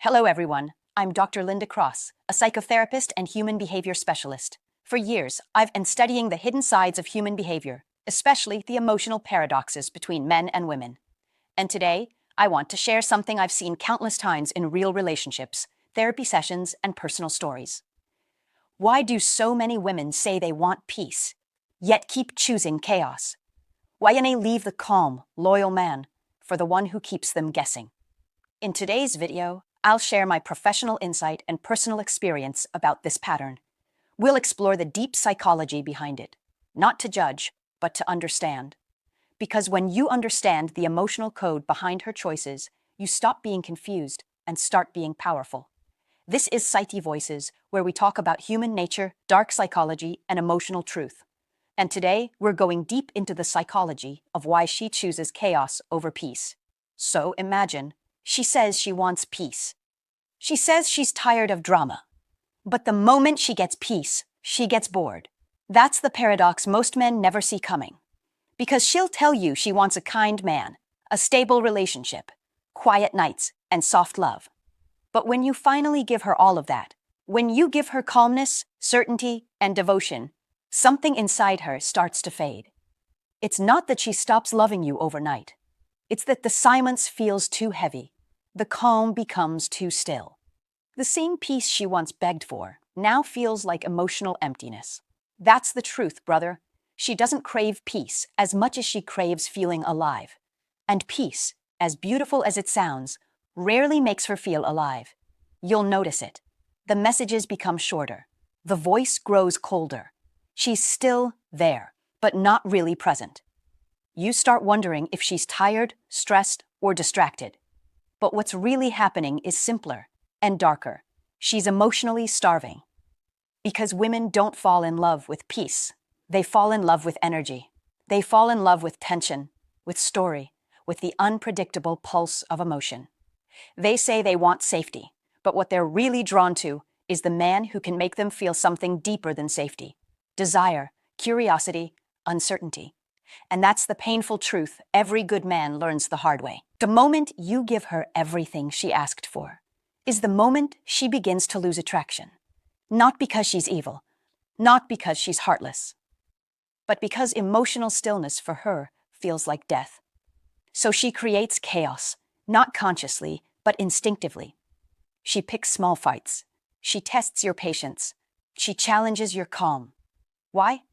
Hello, everyone. I'm Dr. Linda Cross, a psychotherapist and human behavior specialist. For years, I've been studying the hidden sides of human behavior, especially the emotional paradoxes between men and women. And today, I want to share something I've seen countless times in real relationships, therapy sessions, and personal stories. Why do so many women say they want peace, yet keep choosing chaos? Why can they leave the calm, loyal man for the one who keeps them guessing? In today's video, I'll share my professional insight and personal experience about this pattern. We'll explore the deep psychology behind it, not to judge, but to understand. Because when you understand the emotional code behind her choices, you stop being confused and start being powerful. This is PsycheVoices, where we talk about human nature, dark psychology, and emotional truth. And today, we're going deep into the psychology of why she chooses chaos over peace. So imagine, she says she wants peace. She says she's tired of drama. But the moment she gets peace, she gets bored. That's the paradox most men never see coming. Because she'll tell you she wants a kind man, a stable relationship, quiet nights, and soft love. But when you finally give her all of that, when you give her calmness, certainty, and devotion, something inside her starts to fade. It's not that she stops loving you overnight. It's that the silence feels too heavy. The calm becomes too still. The same peace she once begged for now feels like emotional emptiness. That's the truth, brother. She doesn't crave peace as much as she craves feeling alive. And peace, as beautiful as it sounds, rarely makes her feel alive. You'll notice it. The messages become shorter. The voice grows colder. She's still there, but not really present. You start wondering if she's tired, stressed, or distracted. But what's really happening is simpler and darker. She's emotionally starving. Because women don't fall in love with peace. They fall in love with energy. They fall in love with tension, with story, with the unpredictable pulse of emotion. They say they want safety, but what they're really drawn to is the man who can make them feel something deeper than safety. Desire, curiosity, uncertainty. And that's the painful truth every good man learns the hard way. The moment you give her everything she asked for is the moment she begins to lose attraction. Not because she's evil, not because she's heartless, but because emotional stillness for her feels like death. So she creates chaos, not consciously, but instinctively. She picks small fights. She tests your patience. She challenges your calm. Why?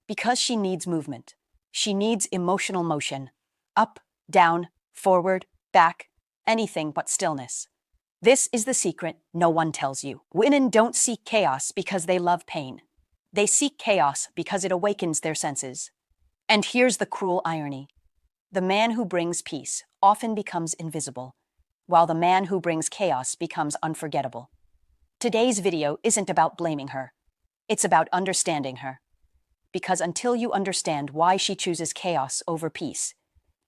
Because she needs movement. She needs emotional motion. Up, down, forward, back, anything but stillness. This is the secret no one tells you. Women don't seek chaos because they love pain. They seek chaos because it awakens their senses. And here's the cruel irony. The man who brings peace often becomes invisible, while the man who brings chaos becomes unforgettable. Today's video isn't about blaming her. It's about understanding her. Because until you understand why she chooses chaos over peace,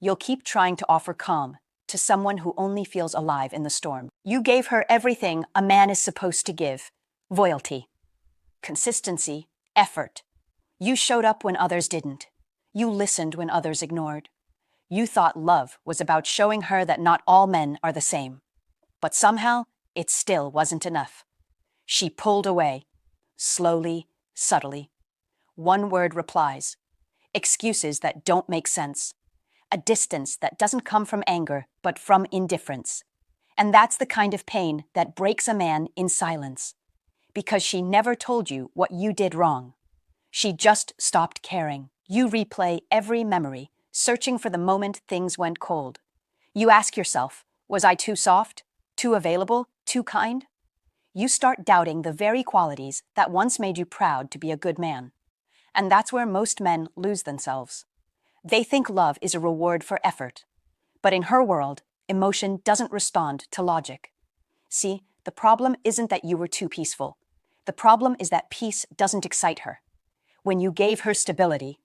you'll keep trying to offer calm to someone who only feels alive in the storm. You gave her everything a man is supposed to give: loyalty, consistency, effort. You showed up when others didn't. You listened when others ignored. You thought love was about showing her that not all men are the same. But somehow, it still wasn't enough. She pulled away, slowly, subtly. One-word replies, excuses that don't make sense, a distance that doesn't come from anger but from indifference. And that's the kind of pain that breaks a man in silence. Because she never told you what you did wrong. She just stopped caring. You replay every memory, searching for the moment things went cold. You ask yourself, was I too soft, too available, too kind? You start doubting the very qualities that once made you proud to be a good man. And that's where most men lose themselves. They think love is a reward for effort. But in her world, emotion doesn't respond to logic. See, the problem isn't that you were too peaceful. The problem is that peace doesn't excite her. When you gave her stability,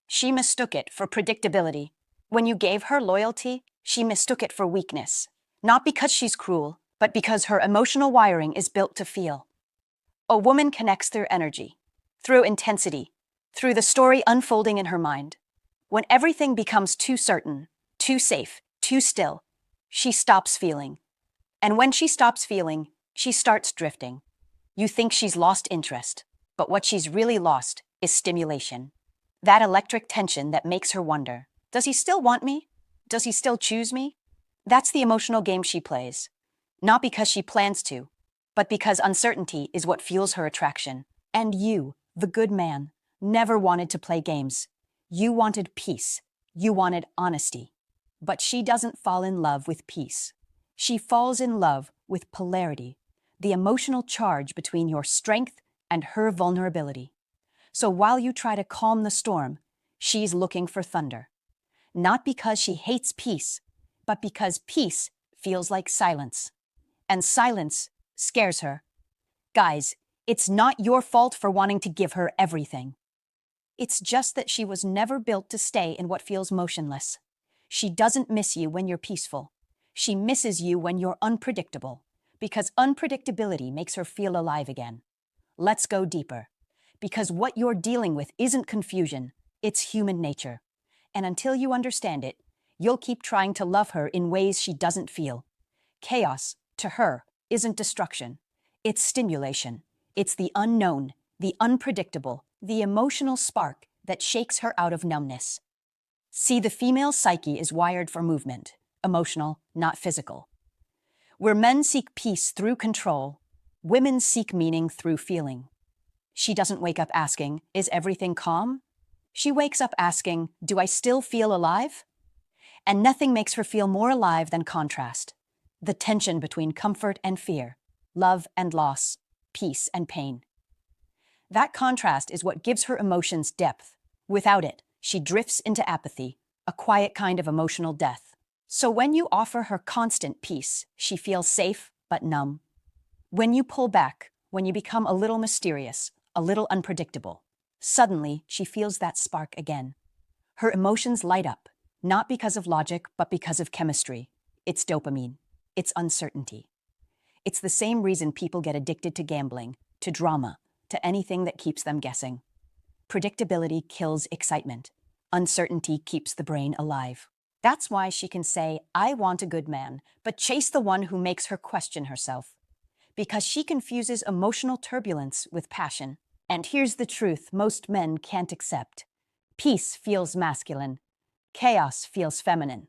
she mistook it for predictability. When you gave her loyalty, she mistook it for weakness. Not because she's cruel, but because her emotional wiring is built to feel. A woman connects through energy, through intensity, through the story unfolding in her mind. When everything becomes too certain, too safe, too still, she stops feeling. And when she stops feeling, she starts drifting. You think she's lost interest, but what she's really lost is stimulation. That electric tension that makes her wonder, does he still want me? Does he still choose me? That's the emotional game she plays. Not because she plans to, but because uncertainty is what fuels her attraction. And you, the good man, never wanted to play games. You wanted peace. You wanted honesty. But she doesn't fall in love with peace. She falls in love with polarity, the emotional charge between your strength and her vulnerability. So while you try to calm the storm, she's looking for thunder. Not because she hates peace, but because peace feels like silence. And silence scares her. Guys, it's not your fault for wanting to give her everything. It's just that she was never built to stay in what feels motionless. She doesn't miss you when you're peaceful. She misses you when you're unpredictable, because unpredictability makes her feel alive again. Let's go deeper. Because what you're dealing with isn't confusion, it's human nature. And until you understand it, you'll keep trying to love her in ways she doesn't feel. Chaos, to her, isn't destruction. It's stimulation. It's the unknown, the unpredictable, the emotional spark that shakes her out of numbness. See, the female psyche is wired for movement, emotional, not physical. Where men seek peace through control, women seek meaning through feeling. She doesn't wake up asking, is everything calm? She wakes up asking, do I still feel alive? And nothing makes her feel more alive than contrast. The tension between comfort and fear, love and loss, peace and pain. That contrast is what gives her emotions depth. Without it, she drifts into apathy, a quiet kind of emotional death. So when you offer her constant peace, she feels safe but numb. When you pull back, when you become a little mysterious, a little unpredictable, suddenly she feels that spark again. Her emotions light up, not because of logic, but because of chemistry. It's dopamine. It's uncertainty. It's the same reason people get addicted to gambling, to drama, to anything that keeps them guessing. Predictability kills excitement. Uncertainty keeps the brain alive. That's why she can say, I want a good man, but chase the one who makes her question herself. Because she confuses emotional turbulence with passion. And here's the truth most men can't accept. Peace feels masculine. Chaos feels feminine.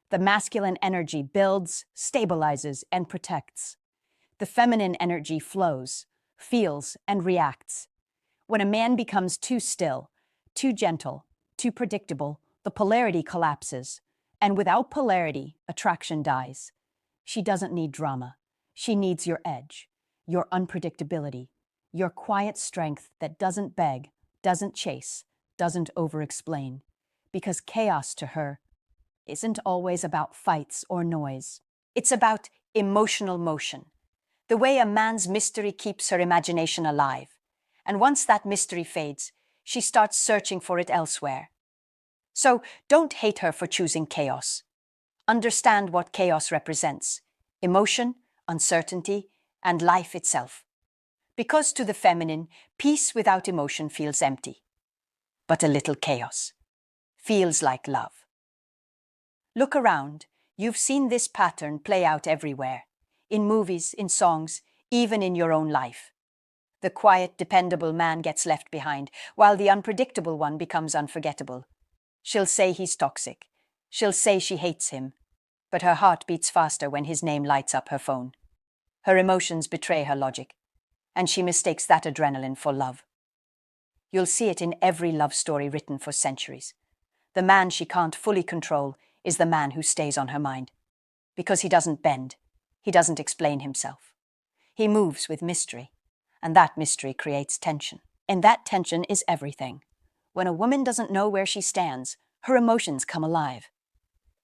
The masculine energy builds, stabilizes, and protects. The feminine energy flows, feels, and reacts. When a man becomes too still, too gentle, too predictable, the polarity collapses. And without polarity, attraction dies. She doesn't need drama. She needs your edge, your unpredictability, your quiet strength that doesn't beg, doesn't chase, doesn't over-explain. Because chaos to her isn't always about fights or noise. It's about emotional motion, the way a man's mystery keeps her imagination alive. And once that mystery fades, she starts searching for it elsewhere. So don't hate her for choosing chaos. Understand what chaos represents: emotion, uncertainty, and life itself. Because to the feminine, peace without emotion feels empty. But a little chaos feels like love. Look around. You've seen this pattern play out everywhere. In movies, in songs, even in your own life. The quiet, dependable man gets left behind, while the unpredictable one becomes unforgettable. She'll say he's toxic. She'll say she hates him. But her heart beats faster when his name lights up her phone. Her emotions betray her logic, and she mistakes that adrenaline for love. You'll see it in every love story written for centuries. The man she can't fully control is the man who stays on her mind. Because he doesn't bend. He doesn't explain himself. He moves with mystery, and that mystery creates tension. And that tension is everything. When a woman doesn't know where she stands, her emotions come alive.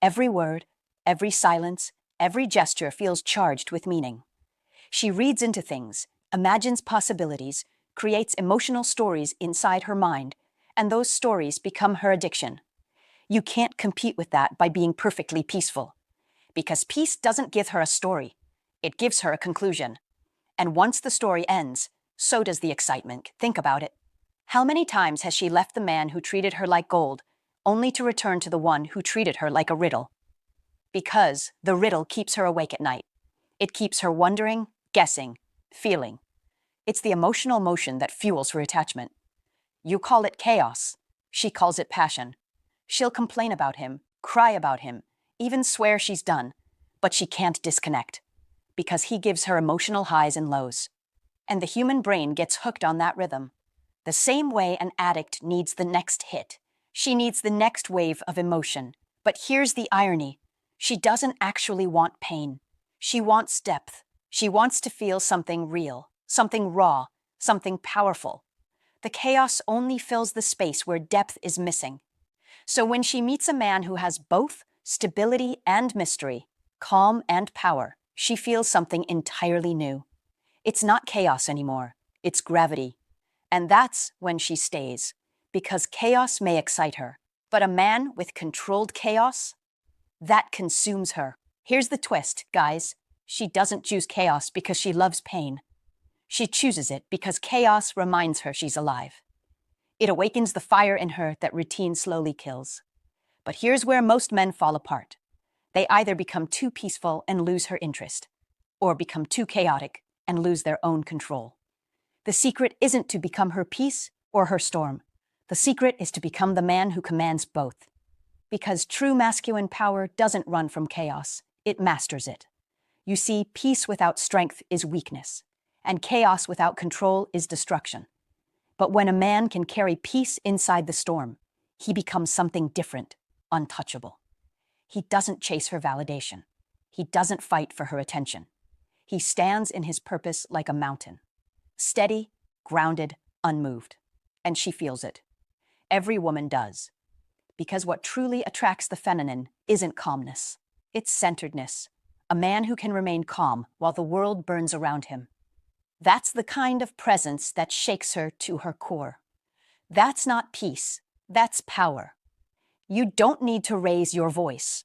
Every word, every silence, every gesture feels charged with meaning. She reads into things, imagines possibilities, creates emotional stories inside her mind, and those stories become her addiction. You can't compete with that by being perfectly peaceful. Because peace doesn't give her a story. It gives her a conclusion. And once the story ends, so does the excitement. Think about it. How many times has she left the man who treated her like gold, only to return to the one who treated her like a riddle? Because the riddle keeps her awake at night. It keeps her wondering, guessing, feeling. It's the emotional motion that fuels her attachment. You call it chaos. She calls it passion. She'll complain about him, cry about him, even swear she's done, but she can't disconnect because he gives her emotional highs and lows. And the human brain gets hooked on that rhythm. The same way an addict needs the next hit. She needs the next wave of emotion. But here's the irony. She doesn't actually want pain. She wants depth. She wants to feel something real, something raw, something powerful. The chaos only fills the space where depth is missing. So when she meets a man who has both stability and mystery, calm and power, she feels something entirely new. It's not chaos anymore. It's gravity. And that's when she stays, because chaos may excite her. But a man with controlled chaos? That consumes her. Here's the twist, guys. She doesn't choose chaos because she loves pain. She chooses it because chaos reminds her she's alive. It awakens the fire in her that routine slowly kills. But here's where most men fall apart. They either become too peaceful and lose her interest, or become too chaotic and lose their own control. The secret isn't to become her peace or her storm. The secret is to become the man who commands both. Because true masculine power doesn't run from chaos, it masters it. You see, peace without strength is weakness, and chaos without control is destruction. But when a man can carry peace inside the storm, he becomes something different, untouchable. He doesn't chase her validation. He doesn't fight for her attention. He stands in his purpose like a mountain, steady, grounded, unmoved. And she feels it. Every woman does. Because what truly attracts the feminine isn't calmness. It's centeredness. A man who can remain calm while the world burns around him. That's the kind of presence that shakes her to her core. That's not peace. That's power. You don't need to raise your voice.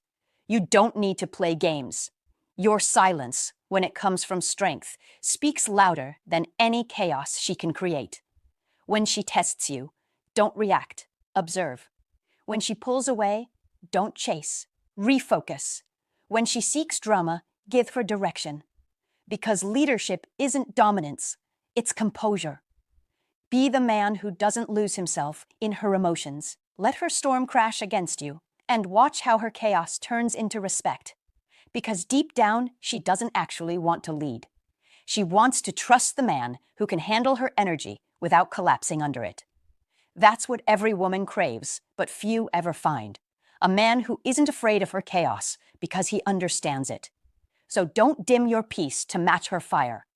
You don't need to play games. Your silence, when it comes from strength, speaks louder than any chaos she can create. When she tests you, don't react, observe. When she pulls away, don't chase, refocus. When she seeks drama, give her direction. Because leadership isn't dominance, it's composure. Be the man who doesn't lose himself in her emotions. Let her storm crash against you, and watch how her chaos turns into respect. Because deep down, she doesn't actually want to lead. She wants to trust the man who can handle her energy without collapsing under it. That's what every woman craves, but few ever find. A man who isn't afraid of her chaos because he understands it. So don't dim your peace to match her fire.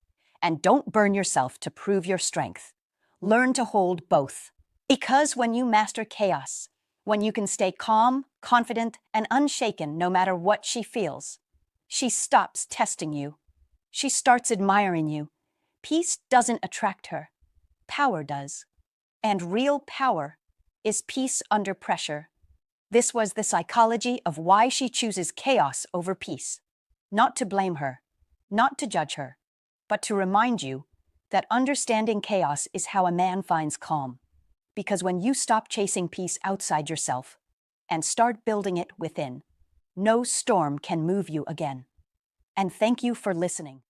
And don't burn yourself to prove your strength. Learn to hold both. Because when you master chaos, when you can stay calm, confident, and unshaken no matter what she feels, she stops testing you. She starts admiring you. Peace doesn't attract her. Power does. And real power is peace under pressure. This was the psychology of why she chooses chaos over peace. Not to blame her, not to judge her, but to remind you that understanding chaos is how a man finds calm. Because when you stop chasing peace outside yourself and start building it within, no storm can move you again. And thank you for listening.